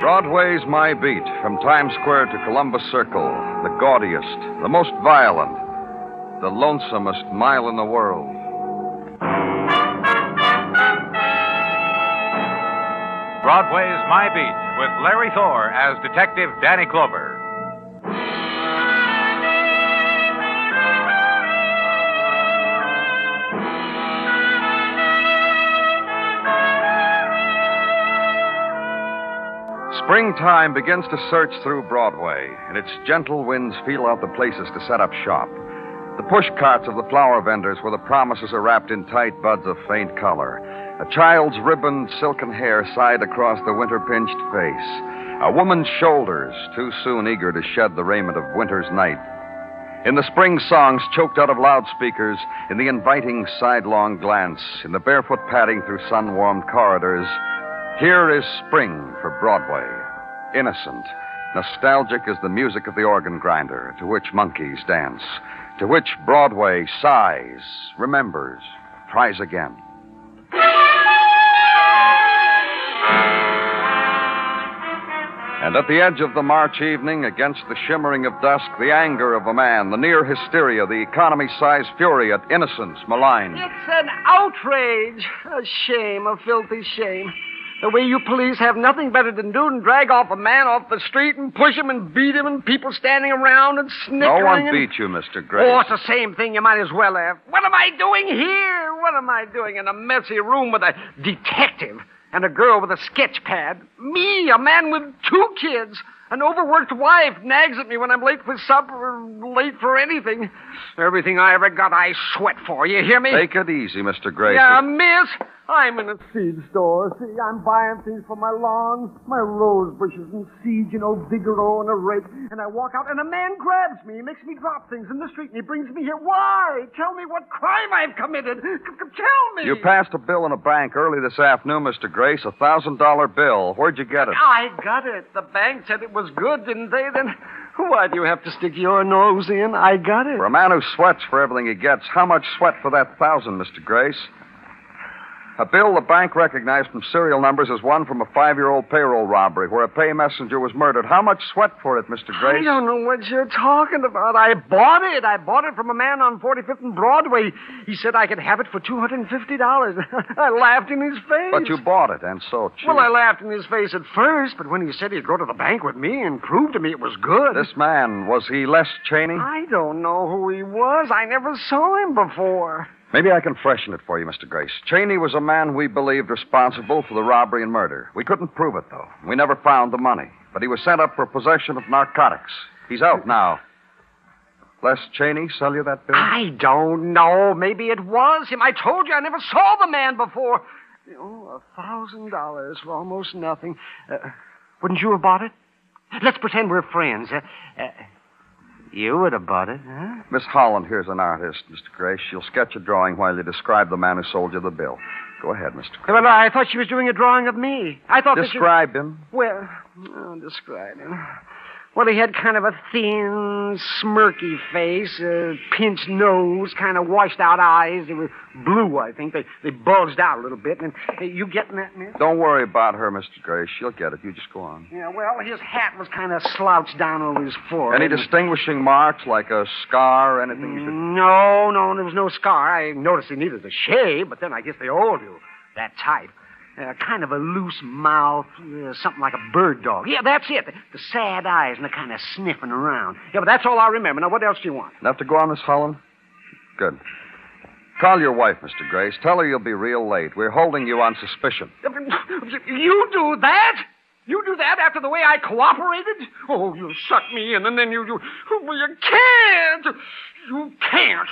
Broadway's my beat, from Times Square to Columbus Circle, the gaudiest, the most violent, the lonesomest mile in the world. Broadway's My Beat, with Larry Thor as Detective Danny Clover. Springtime begins to search through Broadway, and its gentle winds feel out the places to set up shop. The push carts of the flower vendors where the promises are wrapped in tight buds of faint color. A child's ribboned silken hair sighed across the winter-pinched face. A woman's shoulders, too soon eager to shed the raiment of winter's night. In the spring songs choked out of loudspeakers, in the inviting sidelong glance, in the barefoot padding through sun-warmed corridors, here is spring for Broadway. Innocent, nostalgic as the music of the organ grinder, to which monkeys dance, to which Broadway sighs, remembers, tries again. And at the edge of the March evening, against the shimmering of dusk, the anger of a man, the near hysteria, the economy-sized fury at innocence maligned. It's an outrage. A shame, a filthy shame. The way you police have nothing better to do than drag off a man off the street and push him and beat him and people standing around and snickering. No one beat you, Mr. Grace. Oh, it's the same thing. You might as well have. What am I doing here? What am I doing in a messy room with a detective and a girl with a sketch pad? Me, a man with 2 kids. An overworked wife nags at me when I'm late for supper or late for anything. Everything I ever got, I sweat for. You hear me? Take it easy, Mr. Grace. Yeah, miss. I'm in a seed store. See, I'm buying things for my lawn, my rose bushes and seeds, Vigoro and a rake. And I walk out, and a man grabs me. He makes me drop things in the street, and he brings me here. Why? Tell me what crime I've committed. Tell me. You passed a bill in a bank early this afternoon, Mr. Grace, a $1,000 bill. Where'd you get it? I got it. The bank said it was good, didn't they? Then why do you have to stick your nose in? I got it. For a man who sweats for everything he gets, how much sweat for that $1,000, Mr. Grace? A bill the bank recognized from serial numbers as one from a 5-year-old payroll robbery where a pay messenger was murdered. How much sweat for it, Mr. Grace? I don't know what you're talking about. I bought it. I bought it from a man on 45th and Broadway. He said I could have it for $250. I laughed in his face. But you bought it, and so cheap. Well, I laughed in his face at first, but when he said he'd go to the bank with me and prove to me it was good. This man, was he Les Cheney? I don't know who he was. I never saw him before. Maybe I can freshen it for you, Mr. Grace. Cheney was a man we believed responsible for the robbery and murder. We couldn't prove it, though. We never found the money. But he was sent up for possession of narcotics. He's out now. Les Cheney sell you that bill? I don't know. Maybe it was him. I told you I never saw the man before. Oh, $1,000 for almost nothing. Wouldn't you have bought it? Let's pretend we're friends. You would have bought it, huh? Miss Holland here's an artist, Mr. Grace. She'll sketch a drawing while you describe the man who sold you the bill. Go ahead, Mr. Grace. Well, I thought she was doing a drawing of me. I thought Describe him. Well, describe him. Well, he had kind of a thin, smirky face, a pinched nose, kind of washed-out eyes. They were blue, I think. They bulged out a little bit. And you getting that, miss? Don't worry about her, Mr. Grace. She'll get it. You just go on. Yeah, well, his hat was kind of slouched down over his forehead. Any distinguishing marks, like a scar or anything you should... No, there was no scar. I noticed he needed a shave, but then I guess they all do. That type. Kind of a loose mouth, something like a bird dog. Yeah, that's it. The sad eyes and the kind of sniffing around. Yeah, but that's all I remember. Now, what else do you want? Enough to go on, Miss Holland? Good. Call your wife, Mr. Grace. Tell her you'll be real late. We're holding you on suspicion. You do that? You do that after the way I cooperated? Oh, you suck me in, and then you well, you can't. You can't.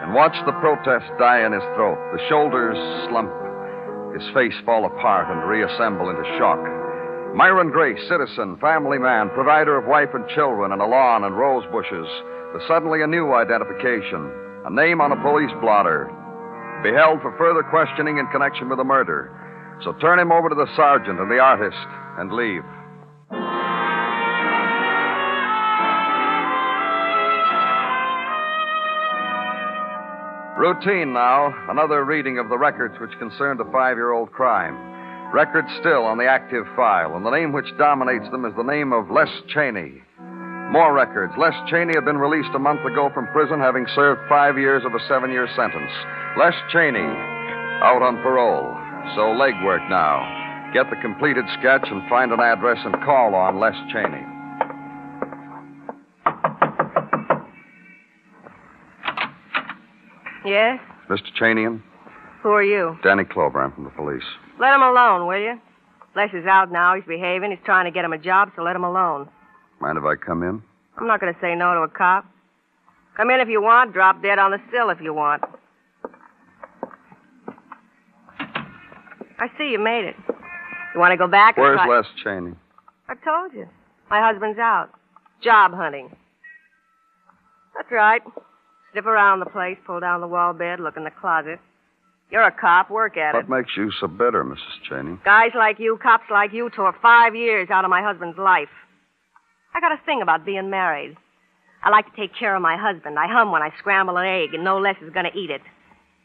And watch the protest die in his throat, the shoulders slump, his face fall apart and reassemble into shock. Myron Grace, citizen, family man, provider of wife and children and a lawn and rose bushes, with suddenly a new identification, a name on a police blotter, be held for further questioning in connection with the murder. So turn him over to the sergeant and the artist and leave. Routine now. Another reading of the records which concerned a 5-year-old crime. Records still on the active file, and the name which dominates them is the name of Les Cheney. More records. Les Cheney had been released a month ago from prison, having served 5 years of a 7-year sentence. Les Cheney, out on parole. So legwork now. Get the completed sketch and find an address and call on Les Cheney. Yes? Mr. Cheneyan? Who are you? Danny Clover. I'm from the police. Let him alone, will you? Les is out now. He's behaving. He's trying to get him a job, so let him alone. Mind if I come in? I'm not going to say no to a cop. Come in if you want. Drop dead on the sill if you want. I see you made it. You want to go back? Where's Les Cheney? I told you. My husband's out. Job hunting. That's right. Sniff around the place, pull down the wall bed, look in the closet. You're a cop. Work at it. What makes you so bitter, Mrs. Cheney? Guys like you, cops like you, tore 5 years out of my husband's life. I got a thing about being married. I like to take care of my husband. I hum when I scramble an egg, and no less is going to eat it.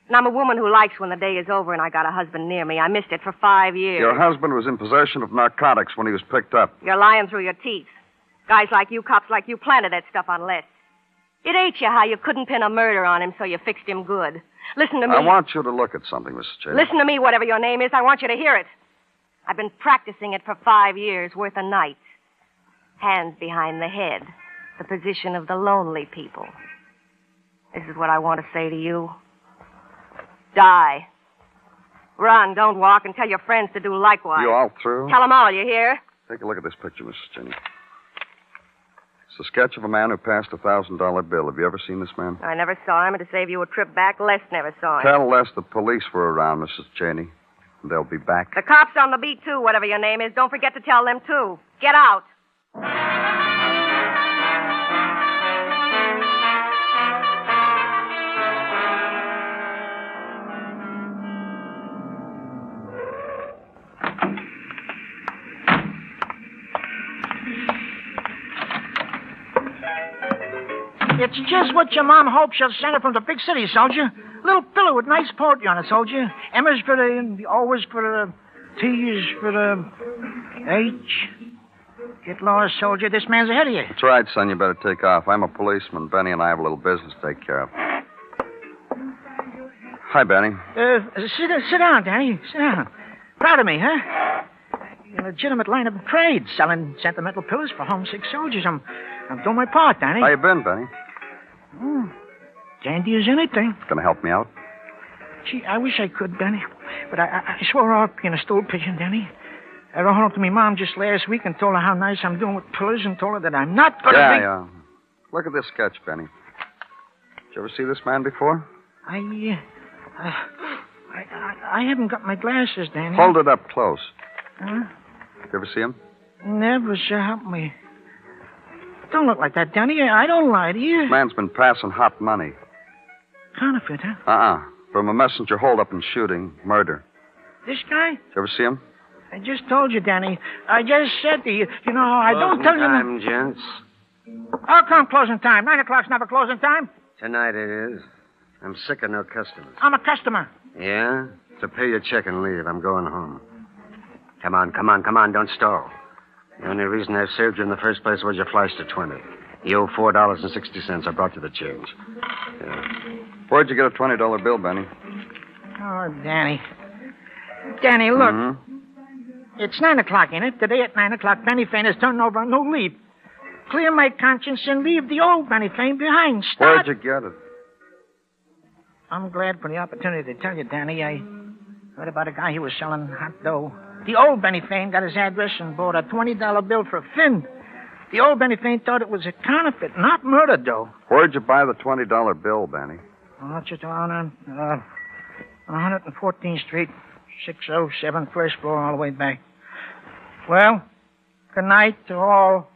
And I'm a woman who likes when the day is over and I got a husband near me. I missed it for 5 years. Your husband was in possession of narcotics when he was picked up. You're lying through your teeth. Guys like you, cops like you, planted that stuff on Les. It ate you how you couldn't pin a murder on him, so you fixed him good. Listen to me. I want you to look at something, Mrs. Cheney. Listen to me, whatever your name is. I want you to hear it. I've been practicing it for 5 years, worth a night. Hands behind the head. The position of the lonely people. This is what I want to say to you. Die. Run, don't walk, and tell your friends to do likewise. You all through? Tell them all, you hear? Take a look at this picture, Mrs. Cheney. It's a sketch of a man who passed a $1,000 bill. Have you ever seen this man? I never saw him, and to save you a trip back, Les never saw him. Tell Les the police were around, Mrs. Cheney. And they'll be back. The cops on the beat, too, whatever your name is. Don't forget to tell them, too. Get out. It's just what your mom hopes she'll send her from the big city, soldier. Little pillow with nice poetry on it, soldier. M's for the O's for the T's for the H. Get lost, soldier. This man's ahead of you. That's right, son. You better take off. I'm a policeman. Benny and I have a little business to take care of. Hi, Benny. Sit down, Danny. Sit down. Proud of me, huh? A legitimate line of trade, selling sentimental pillows for homesick soldiers. I'm doing my part, Danny. How you been, Benny? Dandy as anything. Gonna help me out? Gee, I wish I could, Danny. But I swore off being a stool pigeon, Danny. I wrote home to my mom just last week and told her how nice I'm doing with pillows and told her that I'm not going to be... Yeah. Look at this sketch, Benny. Did you ever see this man before? I haven't got my glasses, Danny. Hold it up close. Huh? You ever see him? Never, sir. Help me. Don't look like that, Danny. I don't lie to you. Man's been passing hot money. Counterfeit, huh? From a messenger holdup and shooting, murder. This guy? Did you ever see him? I just told you, Danny. I just said to you, I don't tell you... Closing time, gents. How come closing time? 9 o'clock's never closing time. Tonight it is. I'm sick of no customers. I'm a customer. Yeah? So pay your check and leave. I'm going home. Come on. Don't stall. The only reason I served you in the first place was you flashed to 20. You owe $4.60. I brought you the change. Yeah. Where'd you get a $20 bill, Benny? Oh, Danny. Danny, look. Mm-hmm. It's 9 o'clock, ain't it? Today at 9 o'clock, Benny Fane is turning over a new leaf. Clear my conscience and leave the old Benny Fane behind. Where'd you get it? I'm glad for the opportunity to tell you, Danny. I heard about a guy who was selling hot dough. The old Benny Fane got his address and bought a $20 bill for a fin. The old Benny Fane thought it was a counterfeit, not murder dough. Where'd you buy the $20 bill, Benny? Oh, just on 114th Street, 607, first floor, all the way back. Well, good night to all.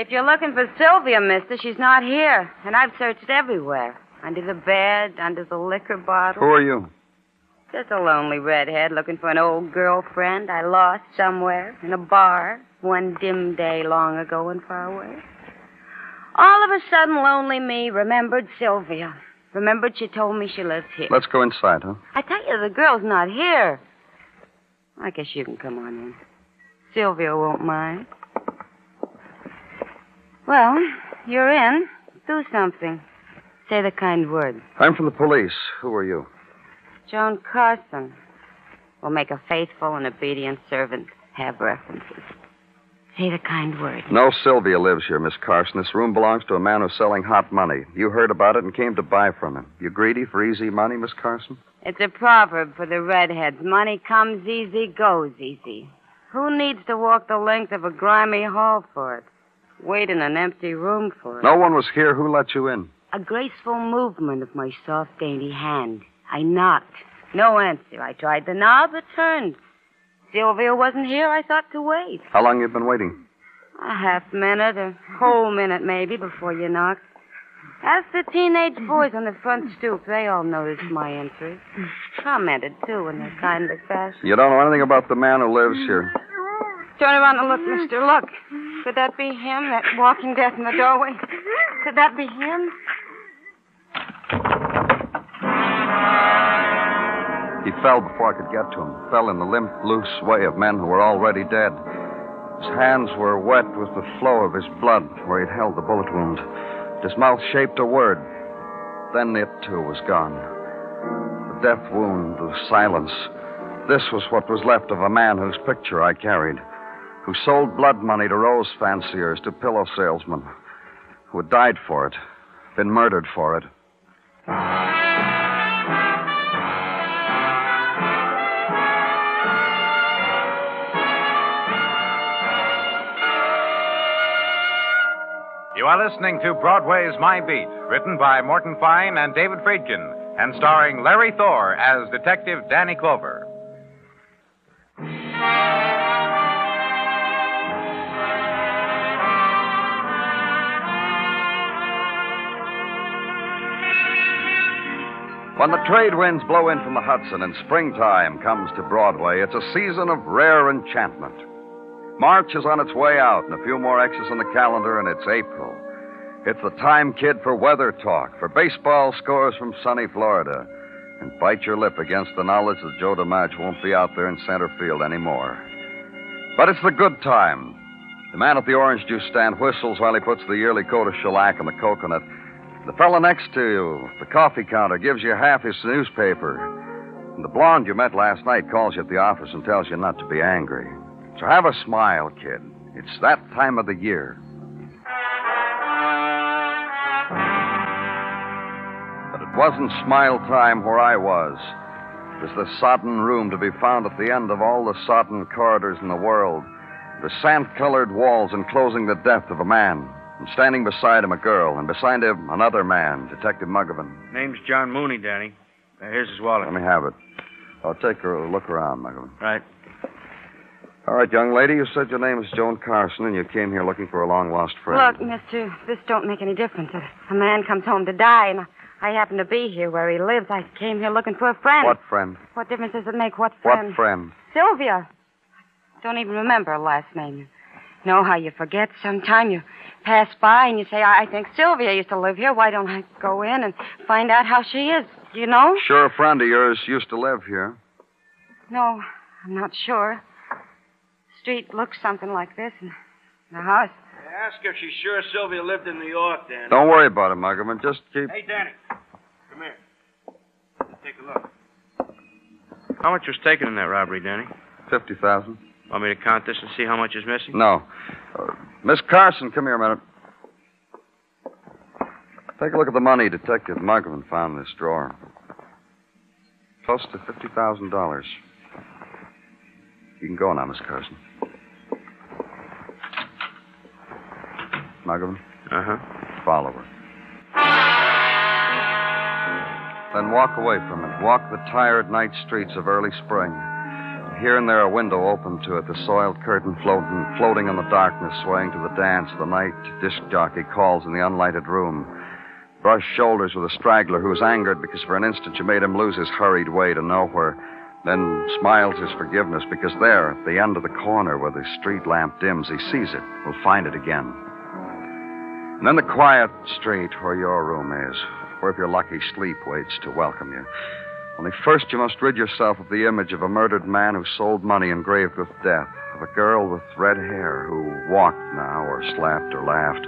If you're looking for Sylvia, mister, she's not here. And I've searched everywhere. Under the bed, under the liquor bottle. Who are you? Just a lonely redhead looking for an old girlfriend I lost somewhere in a bar one dim day long ago and far away. All of a sudden, lonely me remembered Sylvia. Remembered she told me she lives here. Let's go inside, huh? I tell you, the girl's not here. I guess you can come on in. Sylvia won't mind. Well, you're in. Do something. Say the kind word. I'm from the police. Who are you? Joan Carson. Will make a faithful and obedient servant. Have references. Say the kind word. No Sylvia lives here, Miss Carson. This room belongs to a man who's selling hot money. You heard about it and came to buy from him. You greedy for easy money, Miss Carson? It's a proverb for the redheads. Money comes easy, goes easy. Who needs to walk the length of a grimy hall for it? Wait in an empty room for it. No one was here. Who let you in? A graceful movement of my soft, dainty hand. I knocked. No answer. I tried the knob. It turned. Sylvia wasn't here. I thought to wait. How long you been waiting? A half minute, a whole minute maybe, before you knocked. Ask the teenage boys on the front stoop. They all noticed my entry. Commented, too, in their kindly fashion. You don't know anything about the man who lives here. Turn around and look, mister. Look. Could that be him, that walking death in the doorway? Could that be him? He fell before I could get to him. Fell in the limp, loose way of men who were already dead. His hands were wet with the flow of his blood where he'd held the bullet wound. His mouth shaped a word. Then it, too, was gone. The death wound, the silence. This was what was left of a man whose picture I carried, who sold blood money to rose fanciers, to pillow salesmen, who had died for it, been murdered for it. You are listening to Broadway's My Beat, written by Morton Fine and David Friedkin, and starring Larry Thor as Detective Danny Clover. When the trade winds blow in from the Hudson and springtime comes to Broadway, it's a season of rare enchantment. March is on its way out, and a few more X's on the calendar, and it's April. It's the time, kid, for weather talk, for baseball scores from sunny Florida. And bite your lip against the knowledge that Joe DiMaggio won't be out there in center field anymore. But it's the good time. The man at the orange juice stand whistles while he puts the yearly coat of shellac on the coconut. The fellow next to you, at the coffee counter, gives you half his newspaper. And the blonde you met last night calls you at the office and tells you not to be angry. So have a smile, kid. It's that time of the year. But it wasn't smile time where I was. It was the sodden room to be found at the end of all the sodden corridors in the world. The sand-colored walls enclosing the death of a man. And standing beside him, a girl. And beside him, another man, Detective Muggavan. Name's John Mooney, Danny. Here's his wallet. Let me have it. I'll take a look around, Muggavan. Right. All right, young lady, you said your name is Joan Carson, and you came here looking for a long-lost friend. Look, mister, this don't make any difference. If a man comes home to die, and I happen to be here where he lives, I came here looking for a friend. What friend? What difference does it make? What friend? What friend? Sylvia. Don't even remember her last name. You know how you forget sometime. You pass by and you say, I think Sylvia used to live here. Why don't I go in and find out how she is? You know? Sure, a friend of yours used to live here. No, I'm not sure. Street looks something like this, and the house. Ask her if she's sure Sylvia lived in New York, Danny. Don't worry about it, Muggavan. Just keep... Hey, Danny. Come here. Let's take a look. How much was taken in that robbery, Danny? 50,000. Want me to count this and see how much is missing? No. Miss Carson, come here a minute. Take a look at the money Detective Muggavan found in this drawer. Close to $50,000. You can go now, Miss Carson. Muggavan? Uh-huh. Follow her. Then walk away from it. Walk the tired night streets of early spring. Here and there, a window opened to it, the soiled curtain floating in the darkness, swaying to the dance the night disc jockey calls in the unlighted room. Brushed shoulders with a straggler who's angered because for an instant you made him lose his hurried way to nowhere, then smiles his forgiveness because there, at the end of the corner where the street lamp dims, he sees it, will find it again. And then the quiet street where your room is, where if you're lucky, sleep waits to welcome you. Only first you must rid yourself of the image of a murdered man who sold money engraved with death, of a girl with red hair who walked now or slapped or laughed,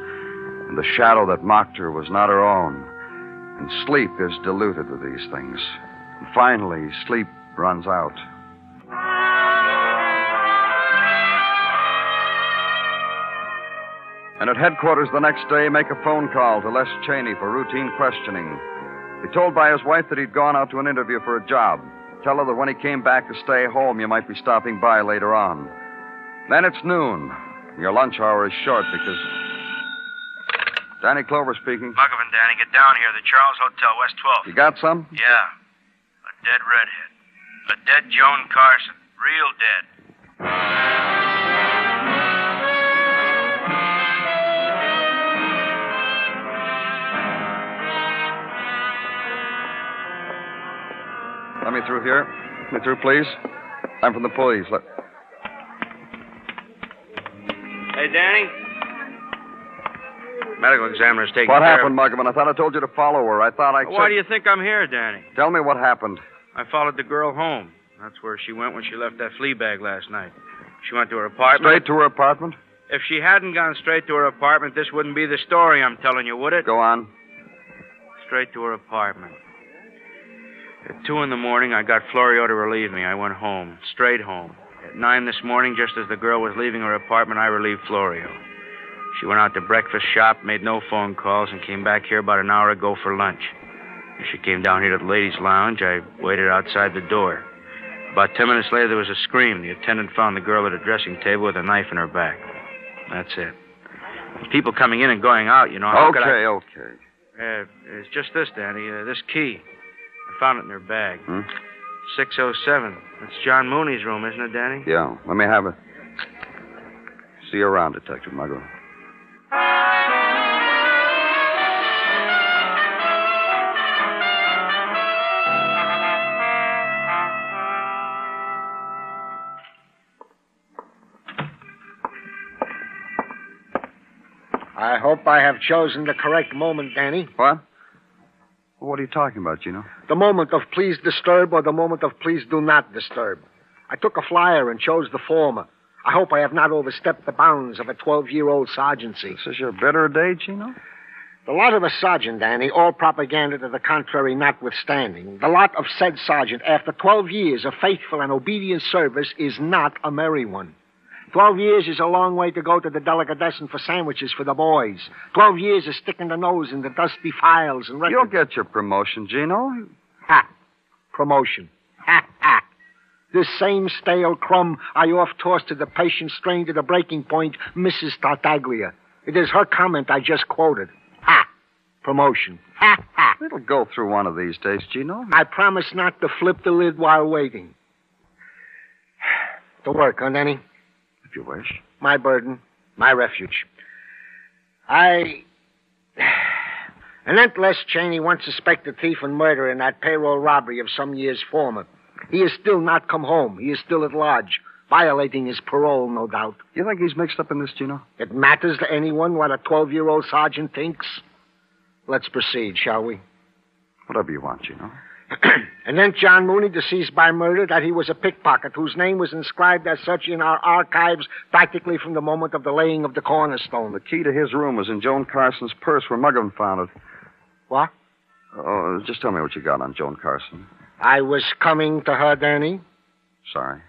and the shadow that mocked her was not her own. And sleep is diluted with these things. And finally, sleep runs out. And at headquarters the next day, make a phone call to Les Cheney for routine questioning. Be told by his wife that he'd gone out to an interview for a job. Tell her that when he came back to stay home, you might be stopping by later on. Then it's noon. Your lunch hour is short because... Danny Clover speaking. Muggavan, Danny, get down here. The Charles Hotel, West 12th. You got some? Yeah. A dead redhead. A dead Joan Carson. Real dead. Let me through here. Let me through, please. I'm from the police. Hey, Danny. Medical examiner's taking What care happened, Muggavan? I thought I told you to follow her. I thought I... Why do you think I'm here, Danny? Tell me what happened. I followed the girl home. That's where she went when she left that flea bag last night. She went to her apartment. Straight to her apartment? If she hadn't gone straight to her apartment, this wouldn't be the story I'm telling you, would it? Go on. Straight to her apartment. At 2 a.m, I got Florio to relieve me. I went home, straight home. At 9 this morning, just as the girl was leaving her apartment, I relieved Florio. She went out to breakfast shop, made no phone calls, and came back here about an hour ago for lunch. As she came down here to the ladies' lounge, I waited outside the door. About 10 minutes later, there was a scream. The attendant found the girl at a dressing table with a knife in her back. That's it. People coming in and going out, you know. Okay. It's just this, Danny. This key. I found it in her bag. 607. That's John Mooney's room, isn't it, Danny? Yeah. Let me have it. See you around, Detective Muggavan. I hope I have chosen the correct moment, Danny. What? What are you talking about, Gino? The moment of please disturb or the moment of please do not disturb. I took a flyer and chose the former. I hope I have not overstepped the bounds of a 12-year-old sergeancy. This is your better day, Gino? The lot of a sergeant, Danny, all propaganda to the contrary notwithstanding, the lot of said sergeant, after 12 years of faithful and obedient service, is not a merry one. 12 years is a long way to go to the delicatessen for sandwiches for the boys. 12 years is sticking the nose in the dusty files and records. You'll get your promotion, Gino. Ha! Promotion. Ha, ha. This same stale crumb I off-tossed to the patient strain to the breaking point, Mrs. Tartaglia. It is her comment I just quoted. Ha! Promotion. Ha, ha. It'll go through one of these days, Gino. I promise not to flip the lid while waiting. To work, huh, Danny? If you wish. My burden, my refuge. Anent Les Cheney, once suspected thief and murderer in that payroll robbery of some years former. He has still not come home. He is still at large, violating his parole, no doubt. You think he's mixed up in this, Gino? It matters to anyone what a 12-year-old sergeant thinks? Let's proceed, shall we? Whatever you want, Gino. Anent John Mooney, deceased by murder, that he was a pickpocket whose name was inscribed as such in our archives practically from the moment of the laying of the cornerstone. The key to his room was in Joan Carson's purse where Muggavan found it. What? Oh, just tell me what you got on Joan Carson. I was coming to her, Danny. Sorry.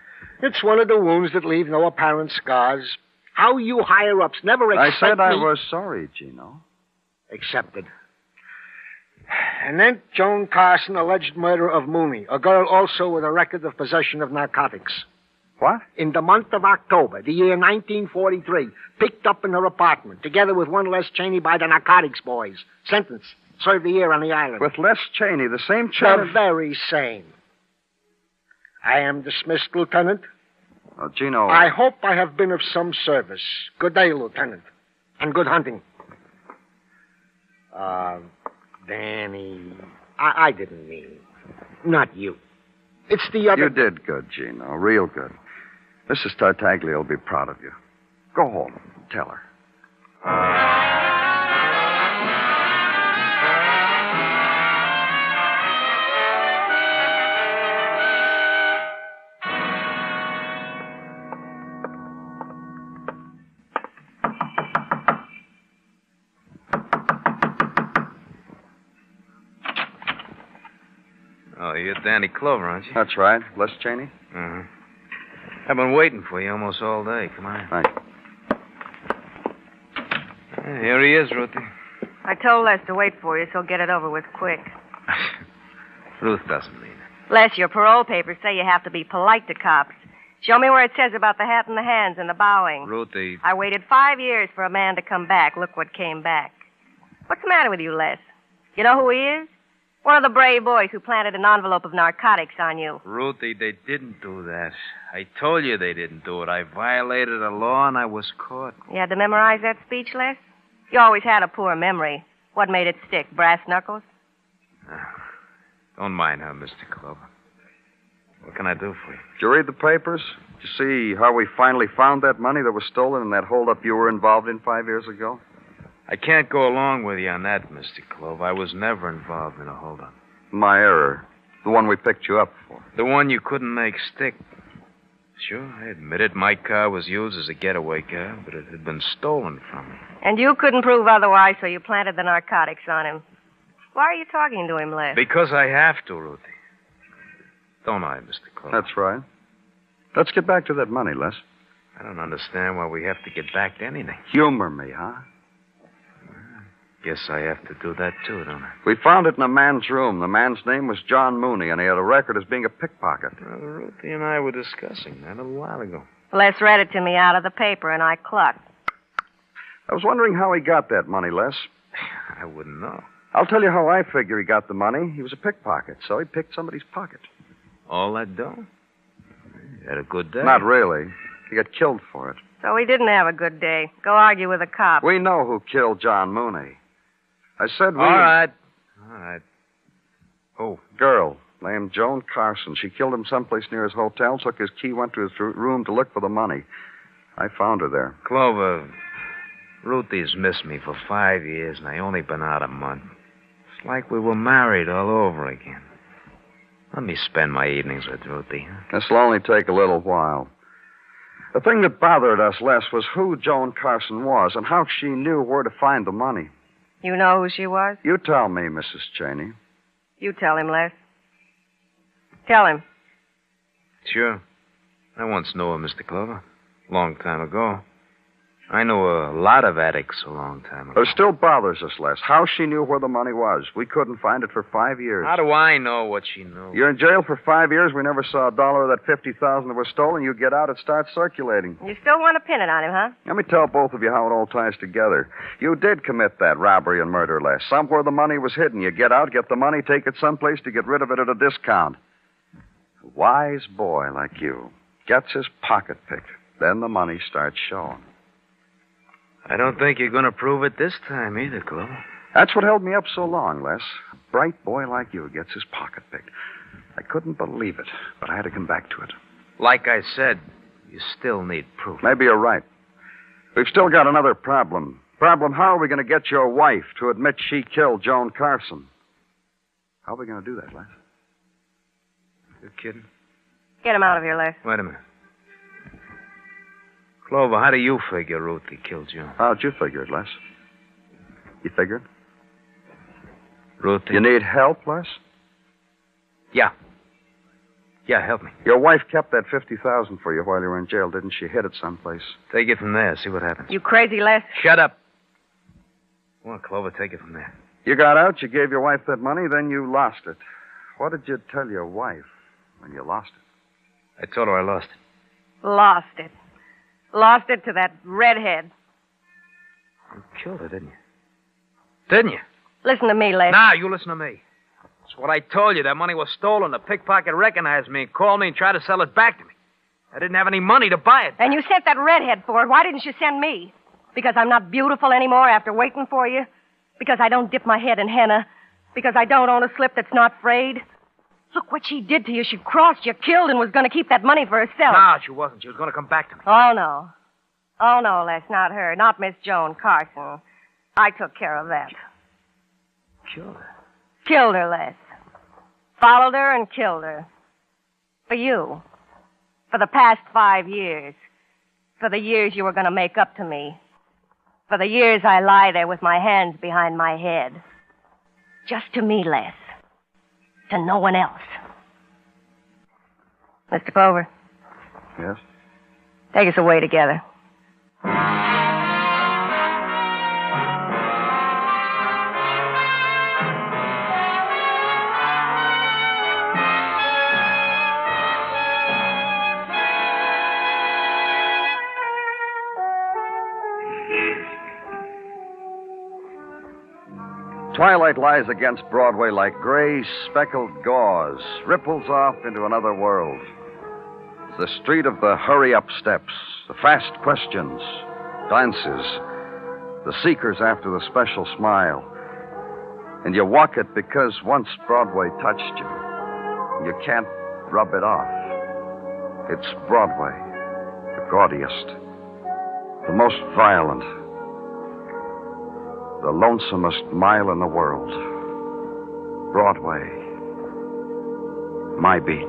It's one of the wounds that leave no apparent scars. How you higher-ups never expect I said I me... was sorry, Gino. Accepted. And then Joan Carson, alleged murderer of Mooney, a girl also with a record of possession of narcotics. What? In the month of October, the year 1943, picked up in her apartment, together with one Les Cheney by the narcotics boys. Sentence. Served a year on the island. With Les Cheney, the same Cheney... The very same. I am dismissed, Lieutenant. Oh, Gino. I hope I have been of some service. Good day, Lieutenant. And good hunting. Danny, I didn't mean. Not you. It's the other... You did good, Gino. Real good. Mrs. Tartaglia will be proud of you. Go home. Tell her. Oh, you're Danny Clover, aren't you? That's right. Les Cheney? Uh-huh. I've been waiting for you almost all day. Come on. Thanks. Here he is, Ruthie. I told Les to wait for you, so get it over with quick. Ruth doesn't mean it. Les, your parole papers say you have to be polite to cops. Show me where it says about the hat and the hands and the bowing. Ruthie. I waited 5 years for a man to come back. Look what came back. What's the matter with you, Les? You know who he is? One of the brave boys who planted an envelope of narcotics on you. Ruthie, they didn't do that. I told you they didn't do it. I violated a law and I was caught. You had to memorize that speech, Les? You always had a poor memory. What made it stick? Brass knuckles? Don't mind her, Mr. Clover. What can I do for you? Did you read the papers? Did you see how we finally found that money that was stolen in that holdup you were involved in 5 years ago? I can't go along with you on that, Mr. Clover. I was never involved in a holdup. My error. The one we picked you up for. The one you couldn't make stick. Sure, I admit it. My car was used as a getaway car, but it had been stolen from me. And you couldn't prove otherwise, so you planted the narcotics on him. Why are you talking to him, Les? Because I have to, Ruthie. Don't I, Mr. Clover? That's right. Let's get back to that money, Les. I don't understand why we have to get back to anything. Humor me, huh? Guess I have to do that, too, don't I? We found it in a man's room. The man's name was John Mooney, and he had a record as being a pickpocket. Well, Ruthie and I were discussing that a little while ago. Les read it to me out of the paper, and I clucked. I was wondering how he got that money, Les. I wouldn't know. I'll tell you how I figure he got the money. He was a pickpocket, so he picked somebody's pocket. All that dough? You had a good day? Not really. He got killed for it. So he didn't have a good day. Go argue with a cop. We know who killed John Mooney. I said we... All right. Who? Girl named Joan Carson. She killed him someplace near his hotel, took his key, went to his room to look for the money. I found her there. Clover, Ruthie's missed me for 5 years, and I only been out a month. It's like we were married all over again. Let me spend my evenings with Ruthie. This'll only take a little while. The thing that bothered us, Les, was who Joan Carson was and how she knew where to find the money. You know who she was? You tell me, Mrs. Cheney. You tell him, Les. Tell him. Sure. I once knew her, Mr. Clover. Long time ago. I knew a lot of addicts a long time ago. It still bothers us, Les, how she knew where the money was. We couldn't find it for 5 years. How do I know what she knew? You're in jail for 5 years. We never saw a dollar of that $50,000 that was stolen. You get out, it starts circulating. You still want to pin it on him, huh? Let me tell both of you how it all ties together. You did commit that robbery and murder, Les. Somewhere the money was hidden. You get out, get the money, take it someplace to get rid of it at a discount. A wise boy like you gets his pocket picked. Then the money starts showing. I don't think you're going to prove it this time either, Clover. That's what held me up so long, Les. A bright boy like you gets his pocket picked. I couldn't believe it, but I had to come back to it. Like I said, you still need proof. Maybe you're right. We've still got another problem. How are we going to get your wife to admit she killed Joan Carson? How are we going to do that, Les? You kidding? Get him out of here, Les. Wait a minute. Clover, how do you figure Ruthie killed you? How'd you figure it, Les? You figured? Ruthie? You need help, Les? Yeah. Yeah, help me. Your wife kept that $50,000 for you while you were in jail, didn't she? Hid it someplace. Take it from there. See what happens. You crazy, Les? Shut up. Come on, Clover, take it from there. You got out, you gave your wife that money, then you lost it. What did you tell your wife when you lost it? I told her I lost it. Lost it. Lost it to that redhead. You killed her, didn't you? Didn't you? Listen to me, Les. Now, you listen to me. That's what I told you. That money was stolen. The pickpocket recognized me, called me, and tried to sell it back to me. I didn't have any money to buy it. And you sent that redhead for it. Why didn't you send me? Because I'm not beautiful anymore after waiting for you? Because I don't dip my head in henna? Because I don't own a slip that's not frayed? Look what she did to you. She crossed you, killed, and was going to keep that money for herself. No, she wasn't. She was going to come back to me. Oh, no. Oh, no, Les, not her. Not Miss Joan Carson. I took care of that. Killed her? Killed her, Les. Followed her and killed her. For you. For the past 5 years. For the years you were going to make up to me. For the years I lie there with my hands behind my head. Just to me, Les. To no one else. Mr. Clover. Yes? Take us away together. Twilight lies against Broadway like gray, speckled gauze, ripples off into another world. It's the street of the hurry-up steps, the fast questions, glances, the seekers after the special smile. And you walk it because once Broadway touched you, you can't rub it off. It's Broadway, the gaudiest, the most violent, the lonesomest mile in the world. Broadway. My beat.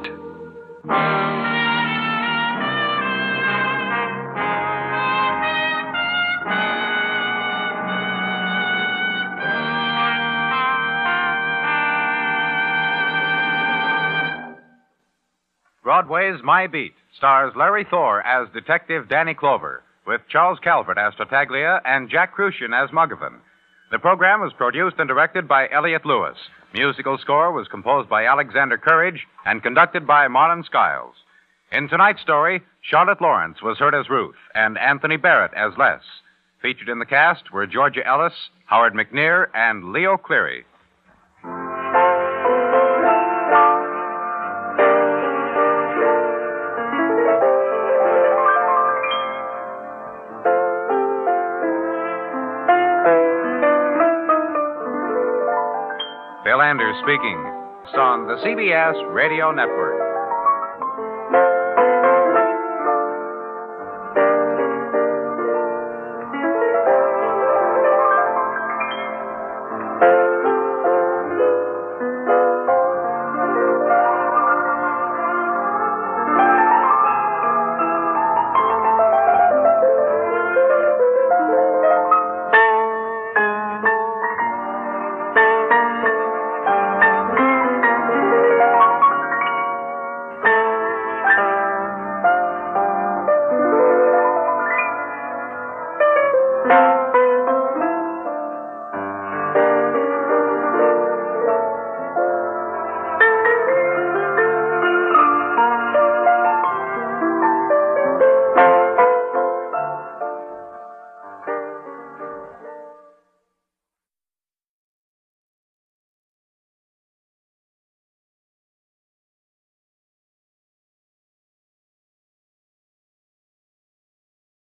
Broadway's My Beat stars Larry Thor as Detective Danny Clover, with Charles Calvert as Tartaglia and Jack Crucian as Muggavan. The program was produced and directed by Elliott Lewis. Musical score was composed by Alexander Courage and conducted by Marlon Skiles. In tonight's story, Charlotte Lawrence was heard as Ruth and Anthony Barrett as Les. Featured in the cast were Georgia Ellis, Howard McNear, and Leo Cleary. Bill Anders speaking. It's on the CBS Radio Network.